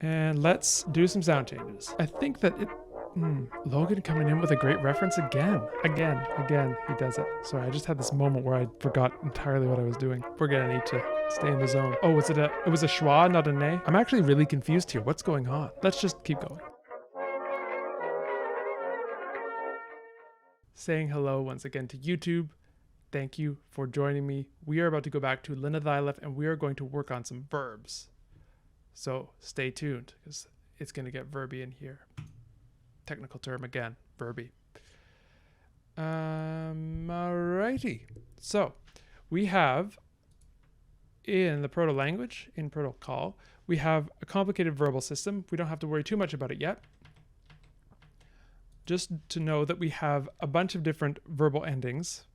And let's do some sound changes. I think that it... Logan coming in with a great reference again. Again, he does it. Sorry, I just had this moment where I forgot entirely what I was doing. We're gonna need to stay in the zone. Oh, it was a schwa, not a nay? I'm actually really confused here. What's going on? Let's just keep going. Saying hello once again to YouTube. Thank you for joining me. We are about to go back to Lenethailef and we are going to work on some verbs. So stay tuned because it's going to get verby in here. Technical term again, verby. Alrighty. So we have in the proto language, in protocol, we have a complicated verbal system. We don't have to worry too much about it yet. Just to know that we have a bunch of different verbal endings.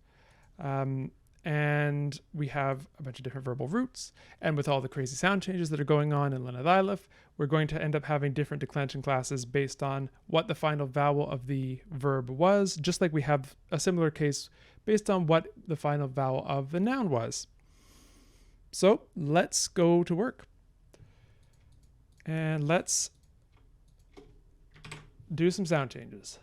And we have a bunch of different verbal roots. And with all the crazy sound changes that are going on in Lenethailef, we're going to end up having different declension classes based on what the final vowel of the verb was, just like we have a similar case based on what the final vowel of the noun was. So let's go to work. And let's do some sound changes.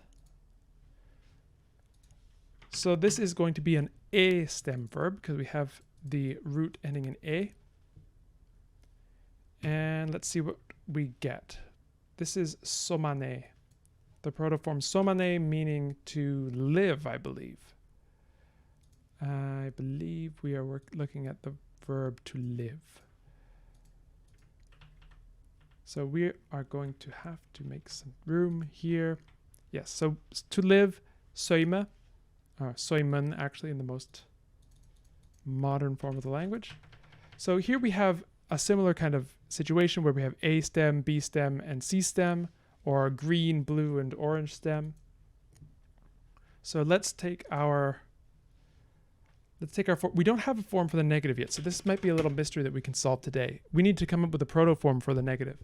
So this is going to be an A stem verb because we have the root ending in A. And let's see what we get. This is somane. The protoform somane meaning to live, I believe. I believe we are looking at the verb to live. So we are going to have to make some room here. Yes, so to live, soime. Soimen, actually, in the most modern form of the language. So here we have a similar kind of situation where we have A stem, B stem, and C stem, or green, blue, and orange stem. So let's take our form. We don't have a form for the negative yet, so this might be a little mystery that we can solve today. We need to come up with a protoform for the negative.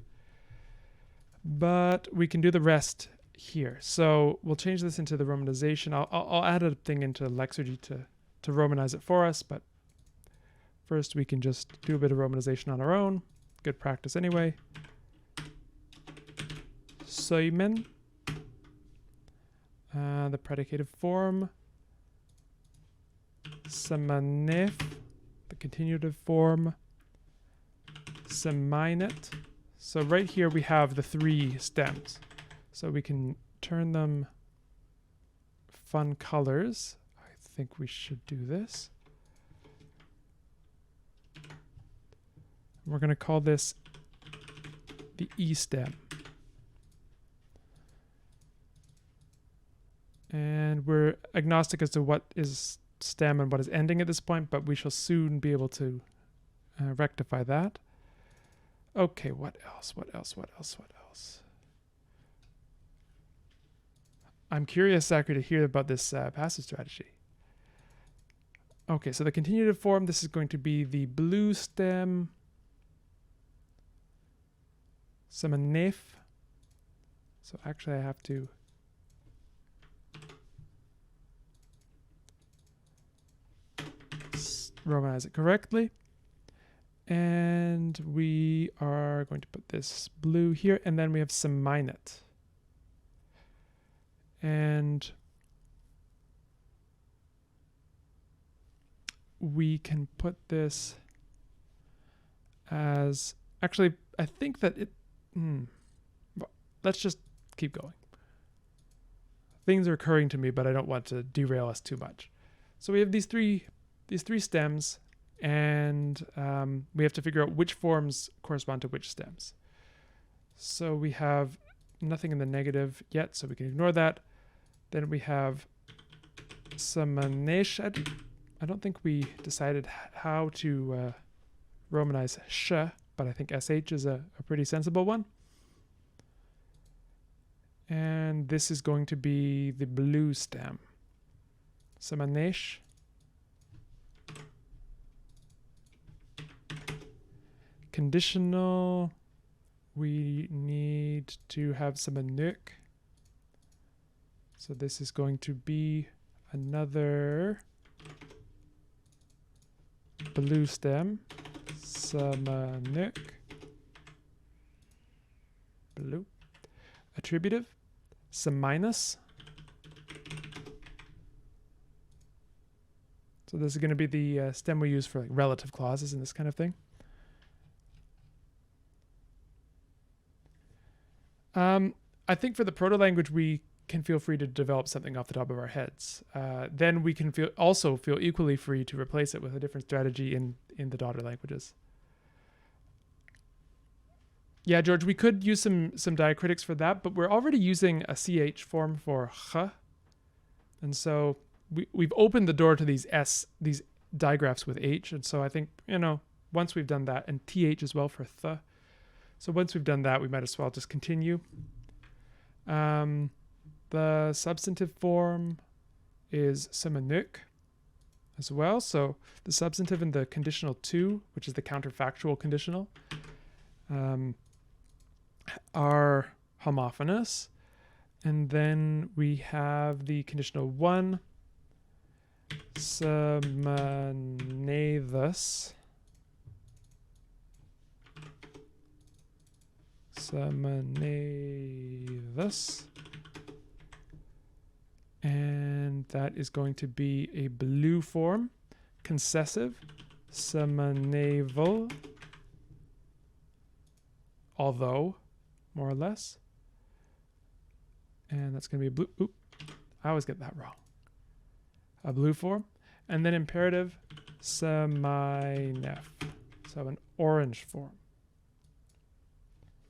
But we can do the rest here. So we'll change this into the romanization. I'll add a thing into Lexergy to romanize it for us, but first we can just do a bit of romanization on our own. Good practice anyway. Soimen. The predicative form. Semanef. The continuative form. Semainet. So right here we have the three stems. So we can turn them fun colors. I think we should do this. We're going to call this the E stem. And we're agnostic as to what is stem and what is ending at this point, but we shall soon be able to rectify that. Okay, what else? I'm curious, Zachary, to hear about this passive strategy. Okay, so the continuative form, this is going to be the blue stem. Semanef. So actually I have to romanize it correctly. And we are going to put this blue here, and then we have semainet. And we can put this as, actually, I think that it, let's just keep going. Things are occurring to me, but I don't want to derail us too much. So we have these three stems, and we have to figure out which forms correspond to which stems. So we have nothing in the negative yet, so we can ignore that. Then we have samanesh. I don't think we decided how to romanize sh, but I think sh is a pretty sensible one. And this is going to be the blue stem. Samanesh. Conditional. We need to have samanuk. So this is going to be another blue stem. Samanuk. blue. Attributive, some minus. So this is going to be the stem we use for like relative clauses and this kind of thing. I think for the proto-language, we can feel free to develop something off the top of our heads. Then we can also feel equally free to replace it with a different strategy in the daughter languages. Yeah, George, we could use some diacritics for that, but we're already using a ch form for ch, and so we've opened the door to these digraphs with h, and so I think, once we've done that, and th as well for th. So once we've done that, we might as well just continue. The substantive form is semanuk as well. So the substantive and the conditional to, which is the counterfactual conditional, are homophonous. And then we have the conditional one, semanethus. Semanethus. And that is going to be a blue form, concessive, semaneval, although, more or less. And that's going to be a blue. Oop, I always get that wrong. A blue form. And then imperative, seminef. So an orange form.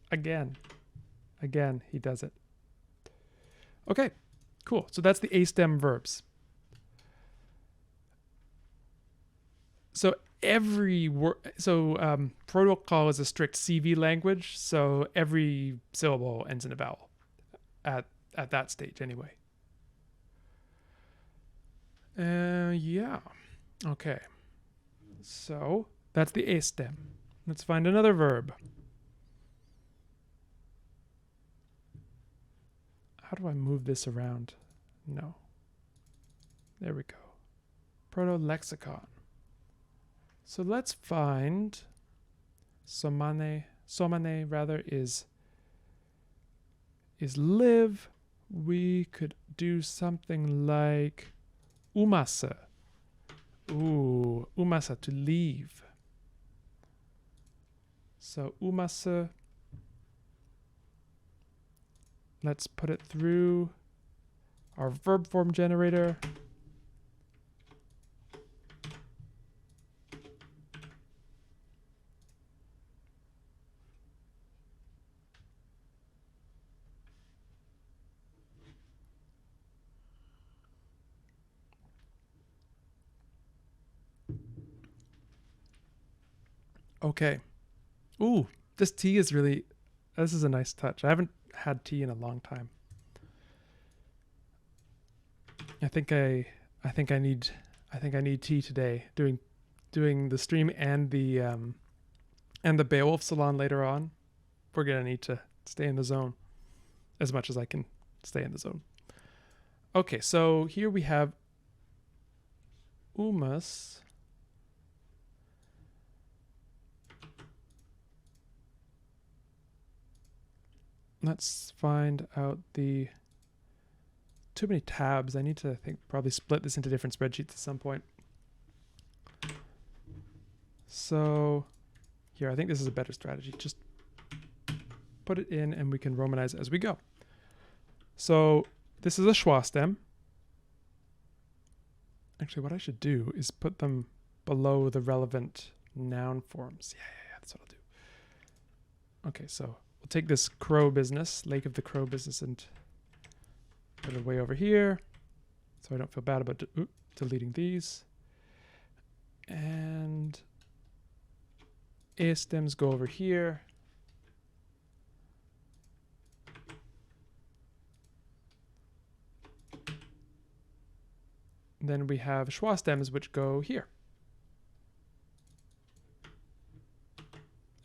Again, he does it. Okay, cool. So that's the A-stem verbs. So protocol is a strict CV language, so every syllable ends in a vowel at that stage anyway. Yeah. Okay. So that's the A-stem. Let's find another verb. How do I move this around? No. There we go. Proto-lexicon. So let's find somane rather is live. We could do something like umasa. Ooh, umasa, to leave. So umasa, let's put it through our verb form generator. Okay. Ooh, this T is really, this is a nice touch. I haven't had T in a long time. I think I need tea today. Doing the stream and the Beowulf salon later on. We're gonna need to stay in the zone as much as I can stay in the zone. Okay, so here we have umas. Let's find out the... Too many tabs. I need to, probably split this into different spreadsheets at some point. So here, I think this is a better strategy. Just put it in and we can romanize as we go. So this is a schwa stem. Actually, what I should do is put them below the relevant noun forms. Yeah, that's what I'll do. Okay, so we'll take this crow business, Lake of the Crow business, and put it way over here, so I don't feel bad about deleting these. And A stems go over here. Then we have schwa stems which go here.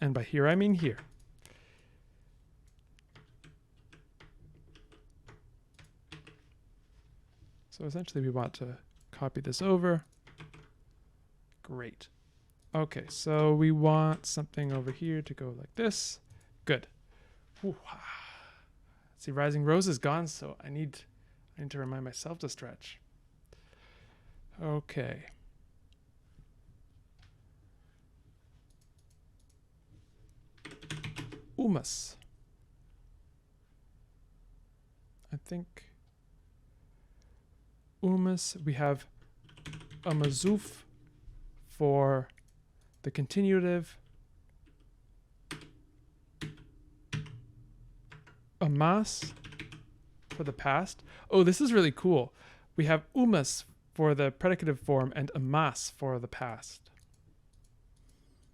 And by here I mean here. So essentially we want to copy this over. Great. Okay, so we want something over here to go like this. Good. Ooh, See, rising rose is gone, so I need to remind myself to stretch. Okay. Umas. I think umas, we have amazuf for the continuative, amas for the past. Oh, this is really cool. We have umas for the predicative form and amas for the past.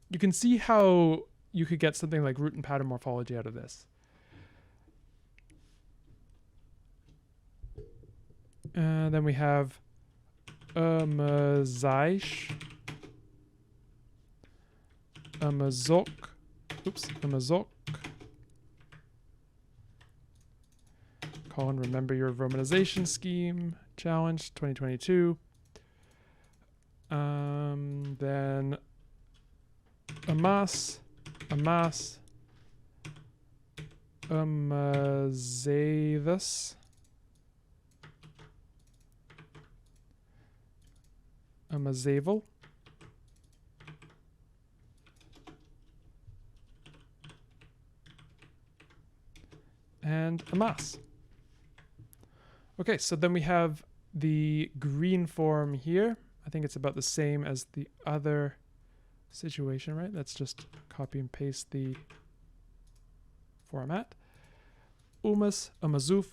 You can see how you could get something like root and pattern morphology out of this. Then we have amazaish, amazok, amazok. Colin, remember your romanization scheme challenge 2022. Then amas, amazathus, amazavel, and amas. Okay, so then we have the green form here. I think it's about the same as the other situation, right? Let's just copy and paste the format. Umas, amazuf,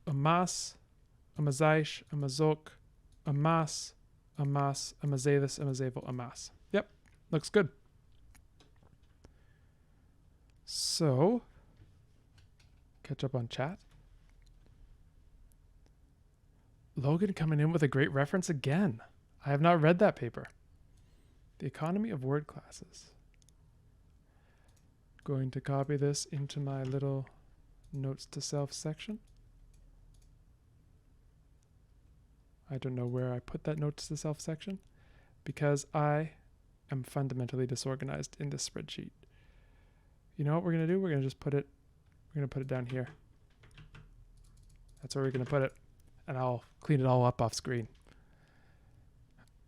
amas, amazaish, amazok, amas, amazathus, amazavel, amas. Yep, looks good. So, catch up on chat. Logan coming in with a great reference again. I have not read that paper. The economy of word classes. Going to copy this into my little notes to self section. I don't know where I put that notes to self section because I am fundamentally disorganized in this spreadsheet. You know what we're going to do? We're going to just put it down here. That's where we're going to put it. And I'll clean it all up off screen.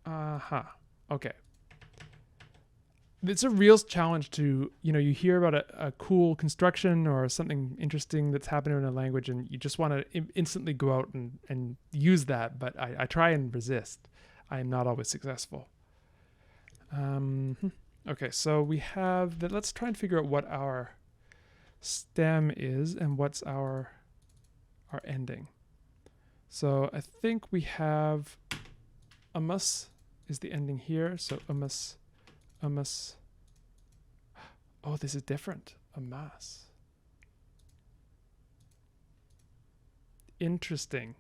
Okay. It's a real challenge to, you hear about a cool construction or something interesting that's happening in a language and you just want to instantly go out and use that, but I try and resist. I am not always successful. Okay, so we have that. Let's try and figure out what our stem is and what's our ending. So I think we have amas is the ending here. So amas. Oh, this is different. Amas. Interesting.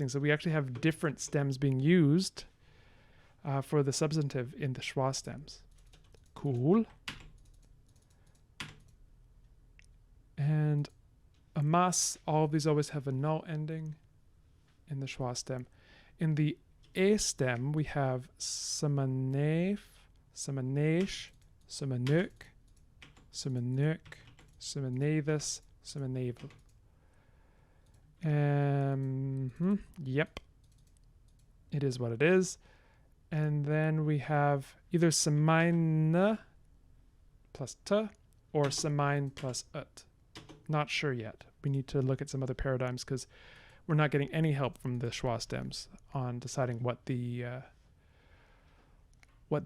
So we actually have different stems being used for the substantive in the schwa stems. Cool. And amas, all of these always have a null ending in the schwa stem. In the a stem, we have samanef, samanesh, samanuk, samanathus, samanavel. Yep. It is what it is. And then we have either samina plus t or samine plus ut. Not sure yet. We need to look at some other paradigms because we're not getting any help from the schwa stems on deciding what the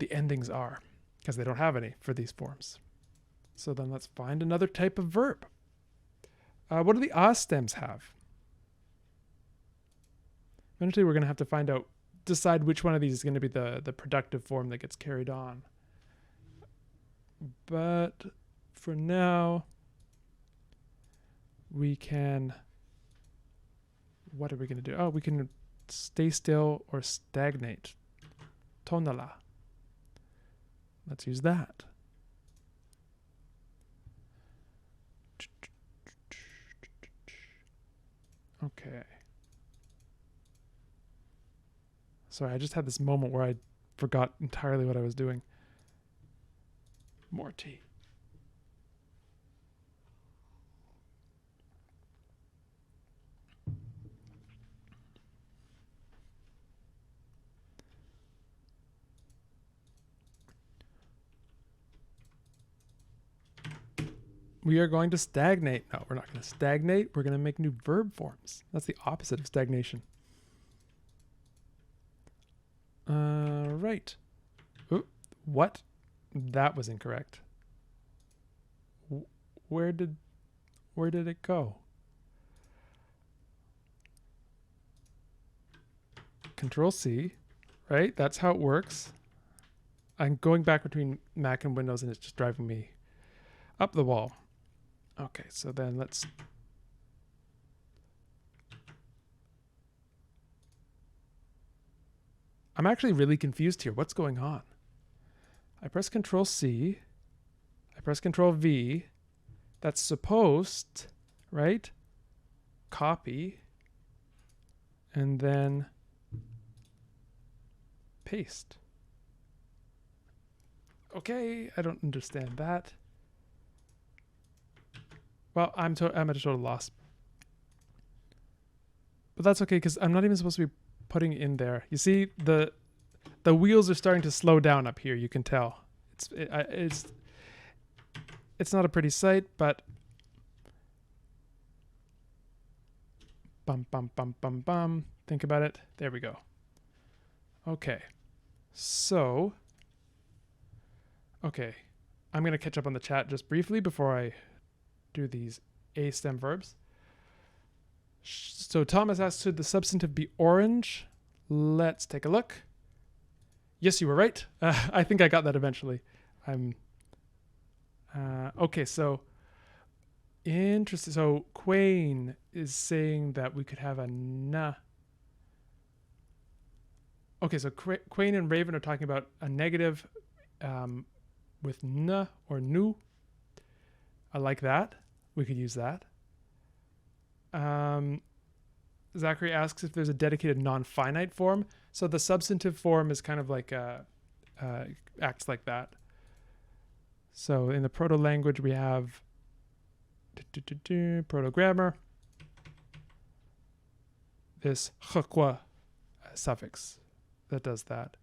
endings are because they don't have any for these forms. So then let's find another type of verb. What do the a stems have? Eventually we're going to have to decide which one of these is going to be the productive form that gets carried on. But for now, we can, what are we going to do? Oh, we can stay still or stagnate. Tonala. Let's use that. Okay. Sorry, I just had this moment where I forgot entirely what I was doing. More tea. We are going to stagnate. No, we're not going to stagnate. We're going to make new verb forms. That's the opposite of stagnation. Right. Ooh, what? That was incorrect. Where did it go? Control C, right? That's how it works. I'm going back between Mac and Windows and it's just driving me up the wall. Okay, so then let's... I'm actually really confused here. What's going on? I press Control C. I press Control V. That's supposed, right? Copy. And then paste. Okay, I don't understand that. Well, I'm at a total loss. But that's okay, because I'm not even supposed to be putting it in there. You see, the wheels are starting to slow down up here. You can tell. It's not a pretty sight, but bum bum bum bum bum. Think about it. There we go. Okay, so okay, I'm gonna catch up on the chat just briefly before I do these A stem verbs. So Thomas asked, should the substantive be orange? Let's take a look. Yes, you were right. I think I got that eventually. Okay, so interesting. So Quain is saying that we could have a na. Okay, so Quain and Raven are talking about a negative with na or nu. I like that. We could use that. Zachary asks if there's a dedicated non-finite form. So the substantive form is kind of like acts like that. So in the proto language we have proto grammar, this khakwa suffix that does that.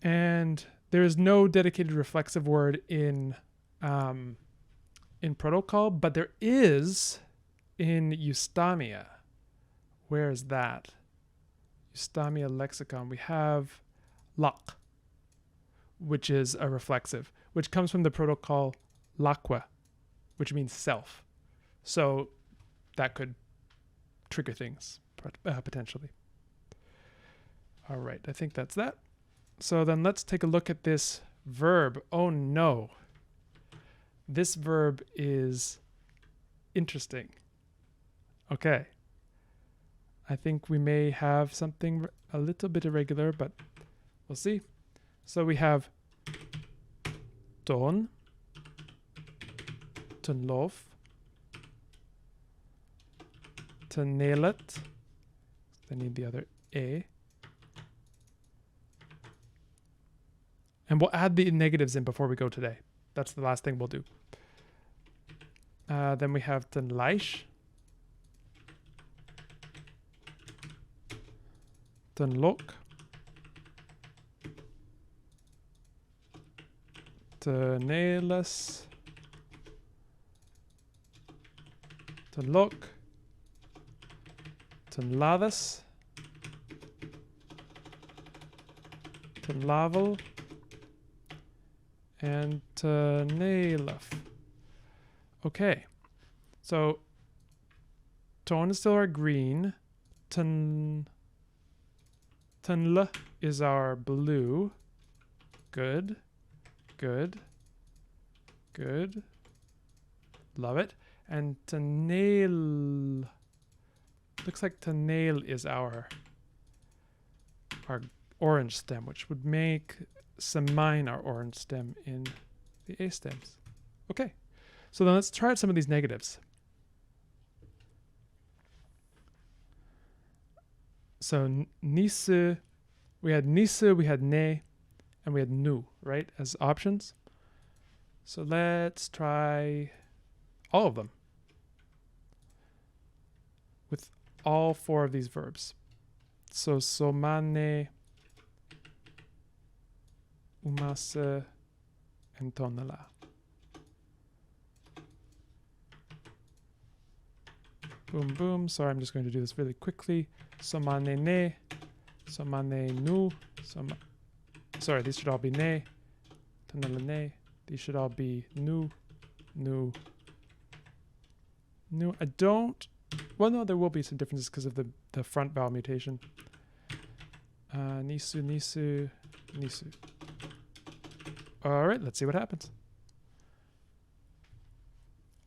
And there is no dedicated reflexive word in protocol, but there is in Eustamia. Where is that? Eustamia lexicon. We have lak, which is a reflexive, which comes from the protocol lakwa, which means self. So that could trigger things potentially. All right, I think that's that. So then let's take a look at this verb. Oh no. This verb is interesting. Okay. I think we may have something a little bit irregular, but we'll see. So we have ton, tonlof, tonelet. I need the other A. And we'll add the negatives in before we go today. That's the last thing we'll do. Then we have tonleish, tonlok, tonelas, tonlok, tonladas, tonlavel, and Lenethailef. Okay, so tone is still our green. Tonle is our blue. Good, good, good. Love it. And tonail. Looks like tonail is our orange stem, which would make semine our orange stem in the A stems. Okay, so then let's try out some of these negatives. So nisse, we had ne, and we had nu, right, as options. So let's try all of them with all four of these verbs. So somane, umase entonala. Boom, boom. Sorry, I'm just going to do this really quickly. Somane ne, somane nu, sorry, these should all be ne, tonala ne. These should all be nu, nu, nu. I don't, well, no, there will be some differences because of the front vowel mutation. Nisu, nisu, nisu. All right, let's see what happens.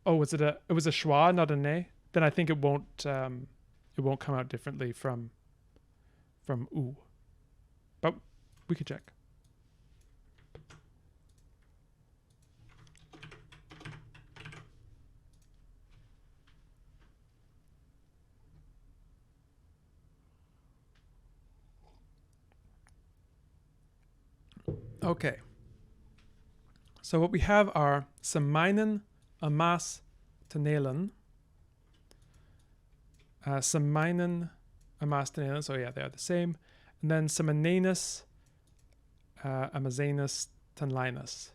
Oh, it was a schwa, not a ne? Then I think it won't come out differently from u. But we could check. Okay. So what we have are Semeinen, Amas, Tenelen. Semeinen, Amas, Tenelen. So yeah, they are the same. And then Semenenus, Amazenus, Tenlinus.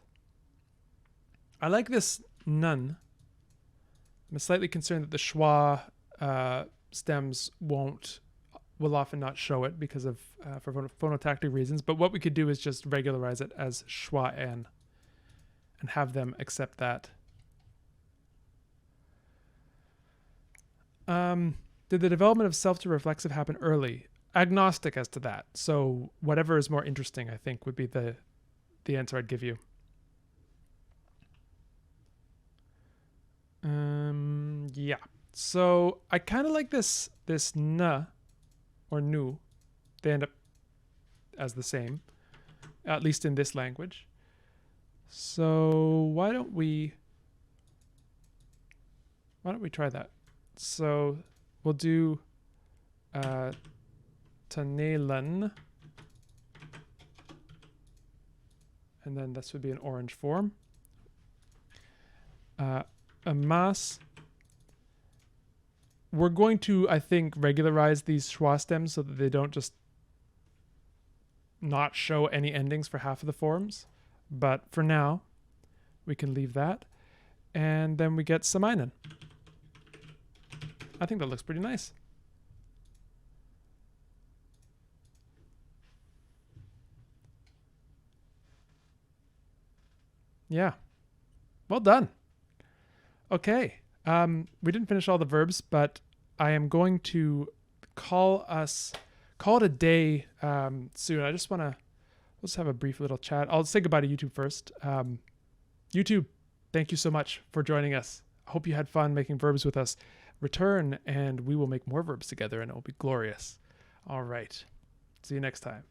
I like this nun. I'm slightly concerned that the schwa stems will often not show it because of for phonotactic reasons. But what we could do is just regularize it as schwa n and have them accept that. Did the development of self to reflexive happen early? Agnostic as to that. So whatever is more interesting, I think, would be the answer I'd give you. Yeah. So I kind of like this na or nu. They end up as the same, at least in this language. So why don't we try that? So we'll do tanelen, and then this would be an orange form. Amas. We're going to, I think, regularize these schwa stems so that they don't just not show any endings for half of the forms. But for now, we can leave that. And then we get Semeinen. I think that looks pretty nice. Yeah. Well done. Okay. We didn't finish all the verbs, but I am going to call it a day soon. I just want to, let's have a brief little chat. I'll say goodbye to YouTube first. YouTube, thank you so much for joining us. I hope you had fun making verbs with us. Return and we will make more verbs together and it will be glorious. All right. See you next time.